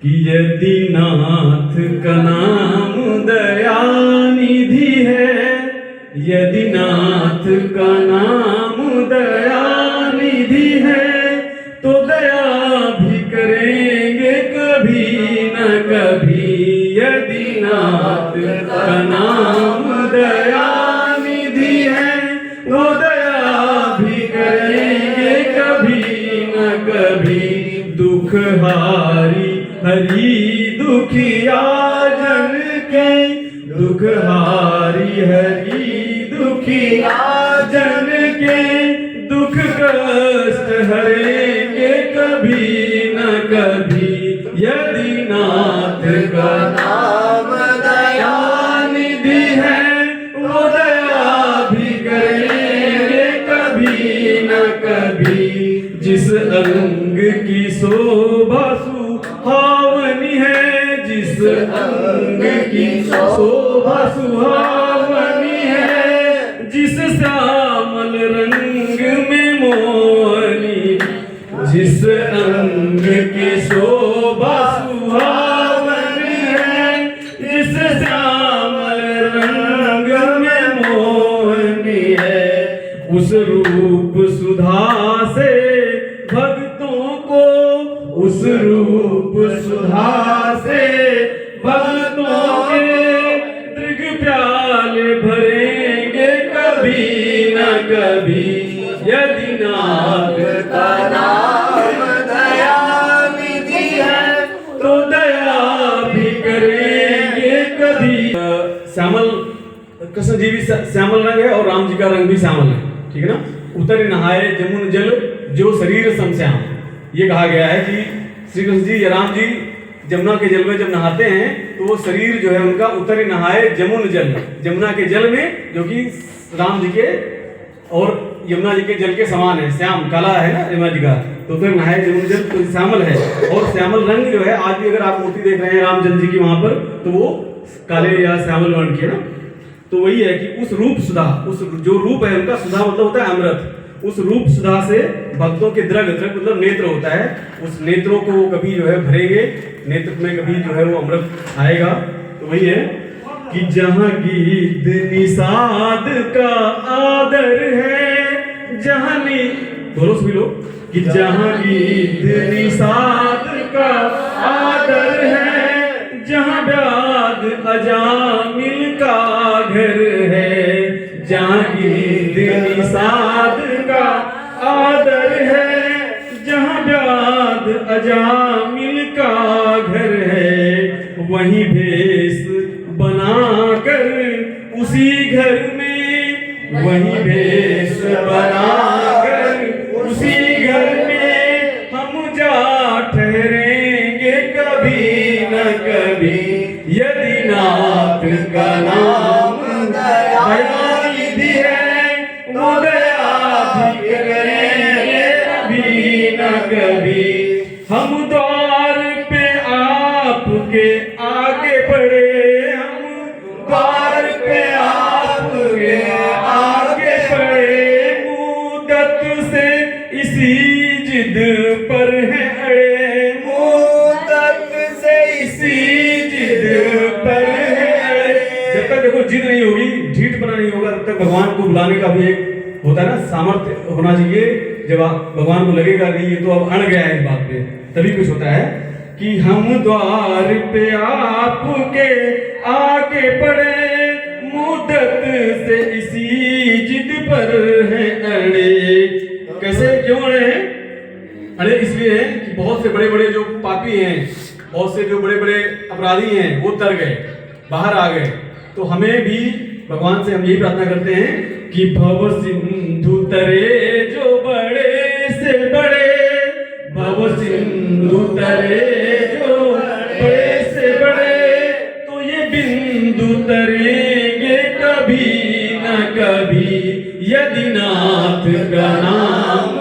कि यदि नाथ का नाम दयानिधि है, यदि नाथ का नाम दयानिधि है, तो दया भी करेंगे कभी न कभी। यदि नाथ का नाम दयानिधि है, तो दया भी करेंगे कभी न कभी। दुख हारी हरि दुखिया जन के, दुख हारी हरि दुखिया जन के, दुख कष्ट हरेंगे कभी न कभी। यदि नाथ का नाम दयानिधि है, वो दया भी करेंगे कभी न कभी। जिस अंग की शोभा सुहावनी है, जिस अंग की शोभा सुहावनी है, जिस श्यामल रंग में मोहनी, जिस अंग की शोभा सुहावनी है, जिस श्यामल रंग में मोहनी है, उस रूप सुधा से भक्तों को, उस रूप सुधा से भक्तों के दृग प्याले भरेंगे कभी न कभी। यदि नाथ का नाम दयानिधि है, तो दया भी करेंगे कभी। श्यामल कृष्ण जी भी श्यामल रंग है और राम जी का रंग भी श्यामल है, ठीक है ना। उतर नहाए जमुन जल जो शरीर समश्याम, ये कहा गया है कि श्री कृष्ण जी या राम जी जमुना के जल में जब नहाते हैं तो वो शरीर जो है उनका उतर नहाए जमुन जल, जमुना के जल में, जो कि राम जी के और यमुना जी के जल के समान है। श्याम काला है ना यमुना जी का, तो उतर नहाए जमुन जल तो श्यामल है। और श्यामल रंग जो है आज भी अगर आप मूर्ति देख रहे हैं रामचंद्र जी की वहां पर, तो वो काले या श्यामल वर्ण की है ना। तो वही है कि उस रूप सुधा, उस जो रूप है उनका, सुधा मतलब होता है अमृत, उस रूप सुधा से भक्तों के द्रग, द्रग मतलब नेत्र होता है, उस नेत्रों को वो कभी जो है भरेंगे, नेत्र में कभी जो है वो अमृत आएगा। तो वही है कि जहाँ गीत निषाद का आदर है, जहाँ बोलो सभी लोग, कि जहाँ गीत निषाद का आदर है, जहाँ व्याध अजामिल का घर है, जहाँ गीत निषाद का आदर है, जहाँ व्याध अजामिल का घर है, वहीं भेष बनाकर उसी घर में, वहीं भेष बनाकर उसी घर में हम जा ठहरेंगे कभी न कभी। यदि नाथ का नाम दयानिधि है, वो दया भी करेंगे कभी न कभी। हम द्वार पे आपके आगे बढ़े, हम द्वार पे आपके आगे बढ़े, मुद्दत से इसी जिद पर है अड़े, मुद्दत से इसी जिद पर है अड़े। जब तक देखो जिद नहीं होगी, ढीठ बना नहीं होगा, तब तक भगवान को बुलाने का भी एक होता है ना, सामर्थ्य होना चाहिए। जब भगवान को लगेगा नहीं ये तो अब अड़ गया है इस बात पे, तभी कुछ होता है कि हम द्वार पे आपके आके पड़े, मुद्दत से इसी जिद पर है अड़े। कैसे क्यों अड़े हैं? अड़े इसलिए है कि बहुत से बड़े बड़े जो पापी हैं, बहुत से जो बड़े बड़े अपराधी हैं, वो तर गए, बाहर आ गए। तो हमें भी भगवान से हम यही प्रार्थना करते हैं कि भव सिंधु तरे जो बड़े से बड़े, भव सिंधु तरे जो बड़े से बड़े, तो ये बिंदु तरेंगे कभी न कभी। यदि नाथ का नाम